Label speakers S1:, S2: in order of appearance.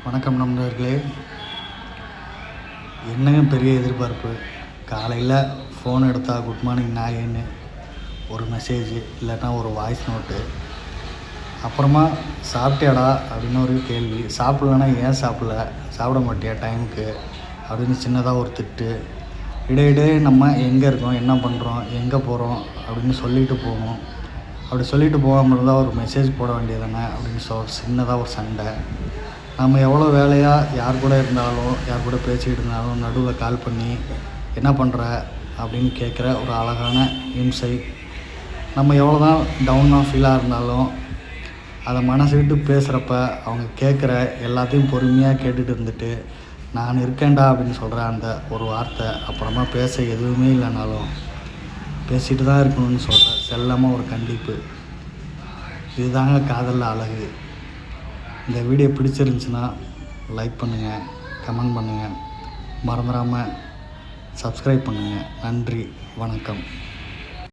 S1: வணக்கம் நண்பர்களே. என்னங்க பெரிய எதிர்பார்ப்பு. காலையில் ஃபோன் எடுத்தால் குட் மார்னிங் நாயன்னு ஒரு மெசேஜ், இல்லைன்னா ஒரு வாய்ஸ் நோட்டு. அப்புறமா சாப்பிட்டியாடா அப்படின்னு ஒரு கேள்வி. சாப்பிட்லன்னா ஏன் சாப்பிட மாட்டியா டைமுக்கு அப்படின்னு சின்னதாக ஒரு திட்டு. இடையிடையே நம்ம எங்கே இருக்கோம், என்ன பண்ணுறோம், எங்கே போகிறோம் அப்படின்னு சொல்லிட்டு போகணும். அப்படி சொல்லிட்டு போகாமல் இருந்தால் ஒரு மெசேஜ் போட வேண்டியதானே அப்படின்னு சின்னதாக ஒரு சண்டை. நம்ம எவ்வளோ வேலையாக யார் கூட இருந்தாலும், யார் கூட பேசிக்கிட்டு இருந்தாலும் நடுவில் கால் பண்ணி என்ன பண்ணுற அப்படின்னு கேட்குற ஒரு அழகான இம்சை. நம்ம எவ்வளோ தான் டவுனாக ஃபீலாக இருந்தாலும் அதை மனசு விட்டு பேசுகிறப்ப அவங்க கேட்குற எல்லாத்தையும் பொறுமையாக கேட்டுட்டு இருந்துட்டு நான் இருக்கேன்டா அப்படின்னு சொல்கிற அந்த ஒரு வார்த்தை, அப்புறமா பேச எதுவுமே இல்லைனாலும் பேசிகிட்டு தான் இருக்கணும்னு சொல்கிற செல்லமாக ஒரு கண்டிப்பு. இதுதாங்க காதலில் அழகு. இந்த வீடியோ பிடிச்சிருந்துச்சுன்னா லைக் பண்ணுங்கள், கமெண்ட் பண்ணுங்கள், மறந்துடாமல் சப்ஸ்கிரைப் பண்ணுங்கள். நன்றி, வணக்கம்.